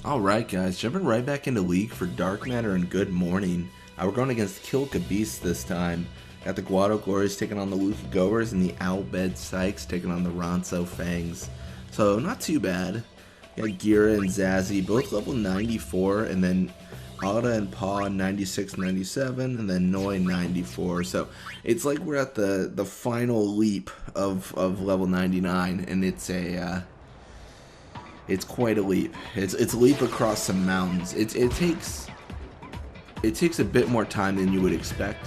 Alright guys, jumping right back into League for Dark Matter and Good Morning. We're going against Kilka Beast this time. Got the Guado Glories taking on the Luka Goers and the Owlbed Sykes taking on the Ronso Fangs. So not too bad. Got Gira and Zazzy, both level 94, and then Ada and Paw 96, 97, and then Noi 94. So it's like we're at the final leap of level 99, and it's quite a leap. It's a leap across some mountains. It takes a bit more time than you would expect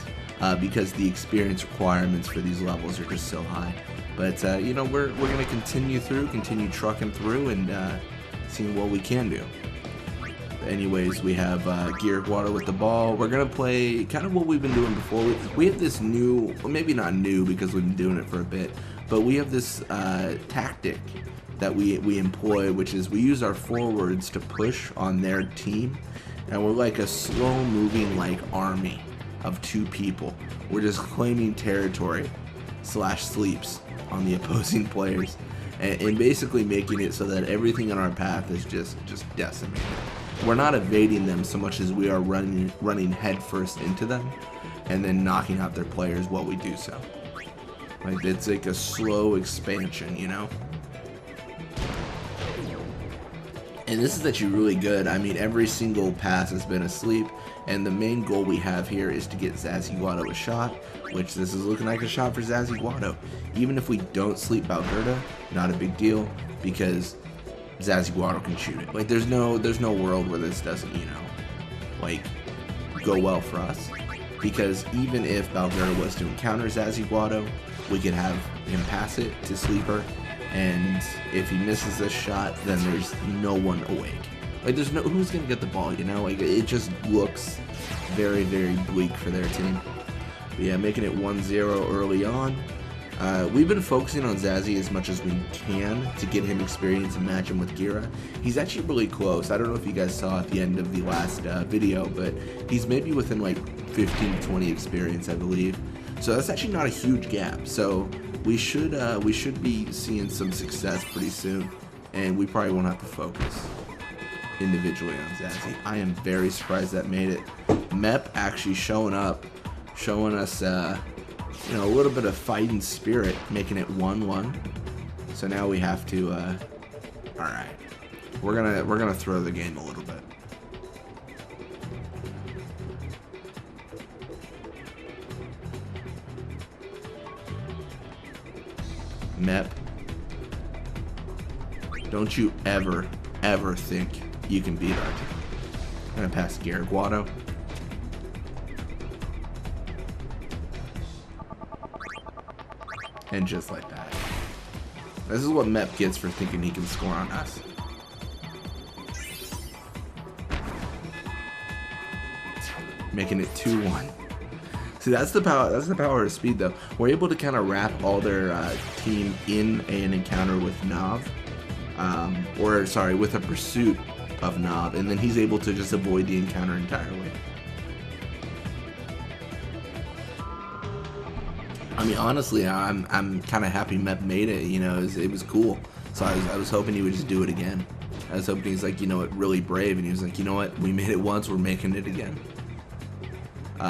because the experience requirements for these levels are just so high. But you know, we're gonna continue trucking through and seeing what we can do. Anyways, we have Gear Guado with the ball. We're gonna play kind of what we've been doing before. We have this new, well, maybe not new because we've been doing it for a bit, but we have this tactic that we employ, which is we use our forwards to push on their team, and we're like a slow moving like army of two people. We're just claiming territory / sleeps on the opposing players, and basically making it so that everything in our path is just decimated. We're not evading them so much as we are running headfirst into them and then knocking out their players while we do so. Like, it's like a slow expansion, you know? And this is actually really good. I mean, every single pass has been asleep, and the main goal we have here is to get Zazzy Guado a shot, which this is looking like a shot for Zazzy Guado. Even if we don't sleep Balgerda, not a big deal, because Zazzy Guado can shoot it. Like, there's no world where this doesn't, you know, like, go well for us. Because even if Balgerda was to encounter Zazzy Guado, we could have him pass it to Sleeper, and if he misses this shot, then there's no one awake. Like, there's no, who's gonna get the ball, you know? Like, it just looks very, very bleak for their team. But yeah, making it 1-0 early on. We've been focusing on Zazzy as much as we can to get him experience and match him with Gira. He's actually really close. I don't know if you guys saw at the end of the last video, but he's maybe within like 15 to 20 experience, I believe. So that's actually not a huge gap. So we should be seeing some success pretty soon, and we probably won't have to focus individually on Zazzy. I am very surprised that made it. Mep actually showing up, showing us you know, a little bit of fighting spirit, making it 1-1. So now we have to all right, we're gonna throw the game a little bit. Mep, don't you ever think you can beat our team. I'm gonna pass Gear Guado. And just like that. This is what Mep gets for thinking he can score on us. Making it 2-1. See, that's the power of speed, though. We're able to kind of wrap all their team in an encounter with Nav, or sorry, with a pursuit of Nav, and then he's able to just avoid the encounter entirely. I mean, honestly, I'm kind of happy Mep made it. You know, it was cool. So I was hoping he would just do it again. I was hoping he's like, you know what, really brave, and he was like, you know what, we made it once, we're making it again.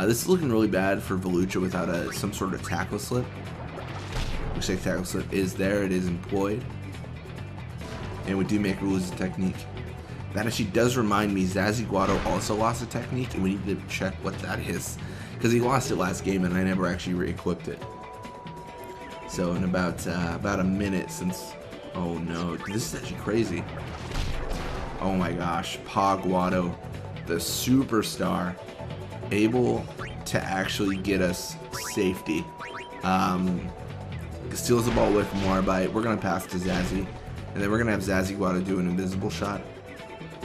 This is looking really bad for Volucha without some sort of tackle slip. Looks like tackle slip is there, it is employed. And we do make rules of technique. That actually does remind me, Zazzy Guado also lost a technique, and we need to check what that is. Because he lost it last game, and I never actually re-equipped it. So in about a minute since, oh no, this is actually crazy. Oh my gosh, Pa Guado, the superstar, able to actually get us safety. Steals the ball away from Warbite. We're gonna pass to Zazzy, and then we're gonna have Zazzy Guado do an invisible shot.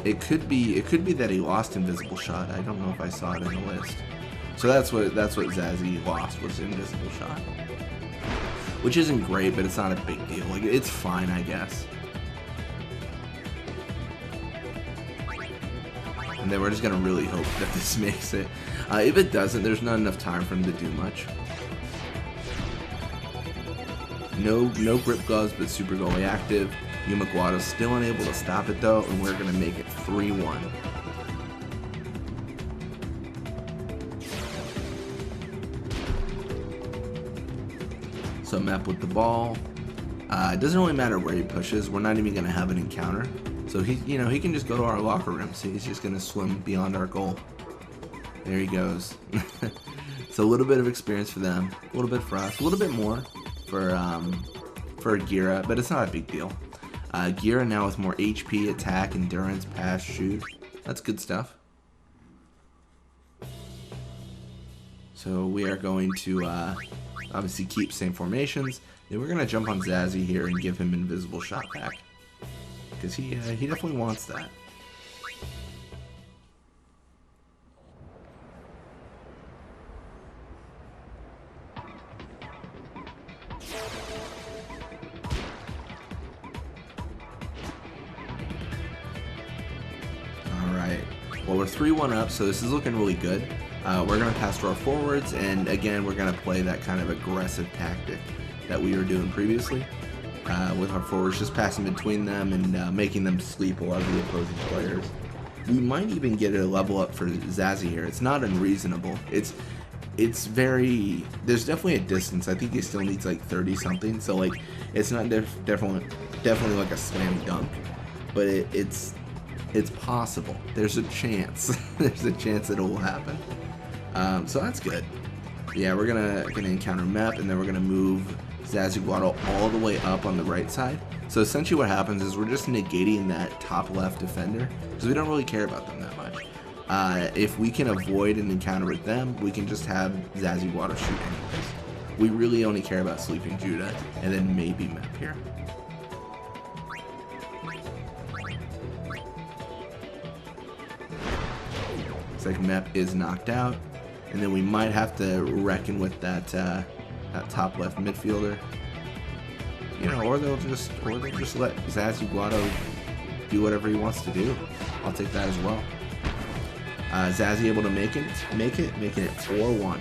It could be that he lost invisible shot. I don't know if I saw it in the list. So that's what Zazzy lost, was invisible shot, which isn't great, but it's not a big deal. Like, it's fine, I guess. And then we're just gonna really hope that this makes it. If it doesn't, there's not enough time for him to do much. No grip gloves, but super goalie active. Guado still unable to stop it though, and we're going to make it 3-1. So Mep with the ball. It doesn't really matter where he pushes. We're not even going to have an encounter. So he can just go to our locker room. So he's just going to swim beyond our goal. There he goes. So a little bit of experience for them, a little bit for us, a little bit more for Gira, but it's not a big deal. Gira now with more HP, attack, endurance, pass, shoot. That's good stuff. So we are going to obviously keep same formations. Then we're going to jump on Zazzy here and give him invisible shot back. Because he definitely wants that. Well, we're 3-1 up, so this is looking really good. We're going to pass to our forwards, and again, we're going to play that kind of aggressive tactic that we were doing previously with our forwards, just passing between them and making them sleep a lot of the opposing players. We might even get a level up for Zazzy here. It's not unreasonable. It's very, there's definitely a distance. I think he still needs like 30 something, so like it's not definitely like a slam dunk, but it's possible. There's a chance. There's a chance that it will happen. So that's good. Yeah, we're gonna encounter Mep, and then we're gonna move Zazzy Guado all the way up on the right side. So essentially what happens is we're just negating that top left defender, because we don't really care about them that much. If we can avoid an encounter with them, we can just have Zazzy Guado shoot anyways. We really only care about sleeping Judah, and then maybe Mep here. Like Mep is knocked out, and then we might have to reckon with that top left midfielder, or they'll just let Zazzy Guado do whatever he wants to do. I'll take that as well. Zazzy able to making it 4-1.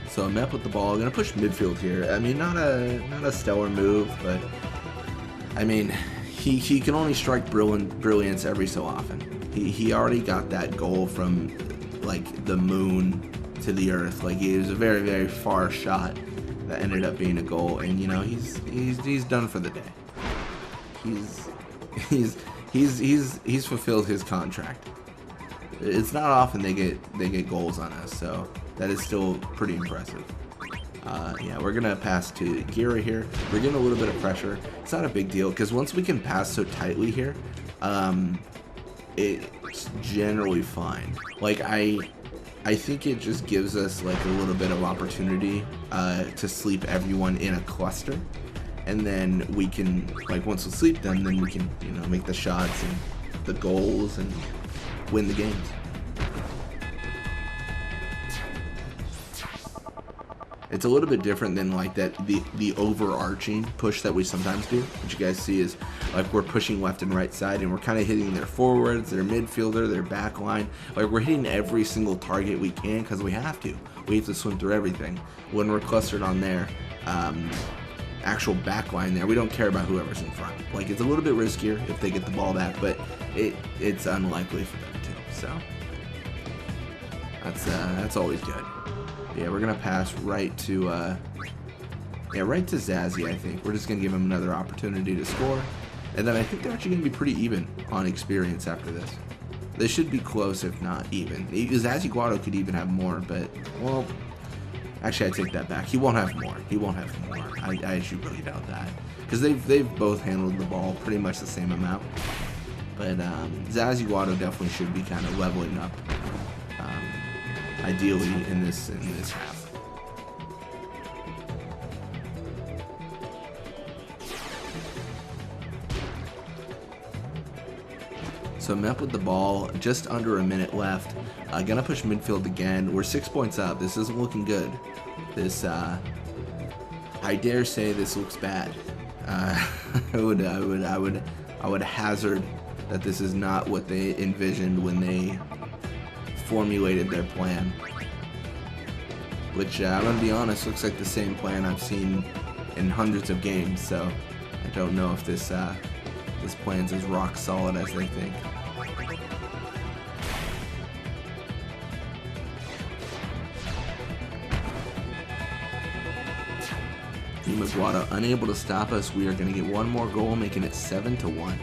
So Mep with the ball, gonna push midfield here. I mean, not a stellar move, but I mean, he can only strike brilliance every so often. He already got that goal from like the moon to the earth. Like it was a very, very far shot that ended up being a goal, and he's done for the day. He's fulfilled his contract. It's not often they get goals on us, so that is still pretty impressive. Yeah, we're gonna pass to Gira here. We're getting a little bit of pressure. It's not a big deal, because once we can pass so tightly here, it's generally fine. Like I think it just gives us like a little bit of opportunity to sleep everyone in a cluster, and then we can, like, once we sleep them, then we can make the shots and the goals and win the games. It's a little bit different than like the overarching push that we sometimes do. What you guys see is like we're pushing left and right side, and we're kind of hitting their forwards, their midfielder, their back line. Like we're hitting every single target we can, because we have to. We have to swim through everything. When we're clustered on their actual back line there, we don't care about whoever's in front. Like it's a little bit riskier if they get the ball back, but it's unlikely for them to. So that's always good. Yeah, we're gonna pass right to Zazzy. I think we're just gonna give him another opportunity to score, and then I think they're actually gonna be pretty even on experience after this. They should be close, if not even. Zazzy Guado could even have more, but well, actually I take that back. He won't have more. He won't have more. I actually really doubt that, because they've both handled the ball pretty much the same amount. But Zazzy Guado definitely should be kind of leveling up. Ideally in this half. So Mep with the ball, just under a minute left. Gonna push midfield again. We're 6 points up. This isn't looking good. This I dare say this looks bad. I would hazard that this is not what they envisioned when they formulated their plan. Which, I'm gonna be honest, looks like the same plan I've seen in hundreds of games, so I don't know if this plan's as rock solid as they think. Guado unable to stop us. We are going to get one more goal, making it 7-1.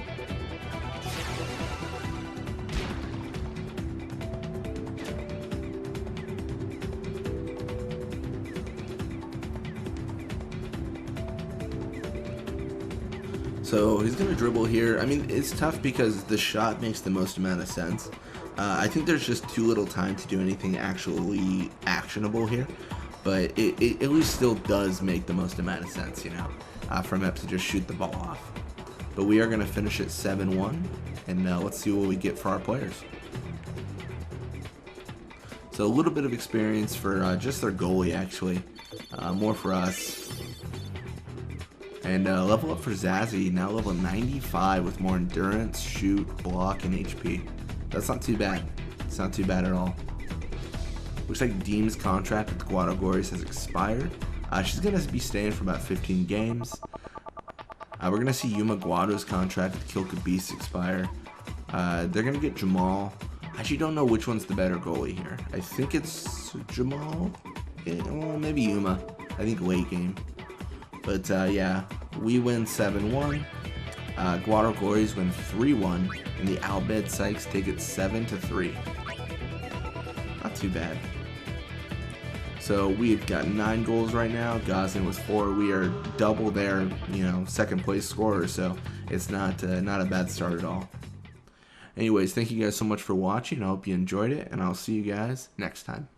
So he's going to dribble here. I mean, it's tough because the shot makes the most amount of sense. I think there's just too little time to do anything actually actionable here. But it at least still does make the most amount of sense, you know, for Mep to just shoot the ball off. But we are going to finish at 7-1, and let's see what we get for our players. So a little bit of experience for just their goalie, actually. More for us. And level up for Zazzy, now level 95 with more endurance, shoot, block, and HP. That's not too bad. It's not too bad at all. Looks like Deem's contract with the Guado Glories has expired. She's going to be staying for about 15 games. We're going to see Yuma Guado's contract with Kilka Beast expire. They're going to get Jamal. I actually don't know which one's the better goalie here. I think it's Jamal. Yeah, well, maybe Yuma. I think late game. But yeah, we win 7-1. Guado Glories win 3-1. And the Albed Sykes take it 7-3. Not too bad. So we've got 9 goals right now. Gosling with 4. We are double their, you know, second place scorer. So it's not a bad start at all. Anyways, thank you guys so much for watching. I hope you enjoyed it, and I'll see you guys next time.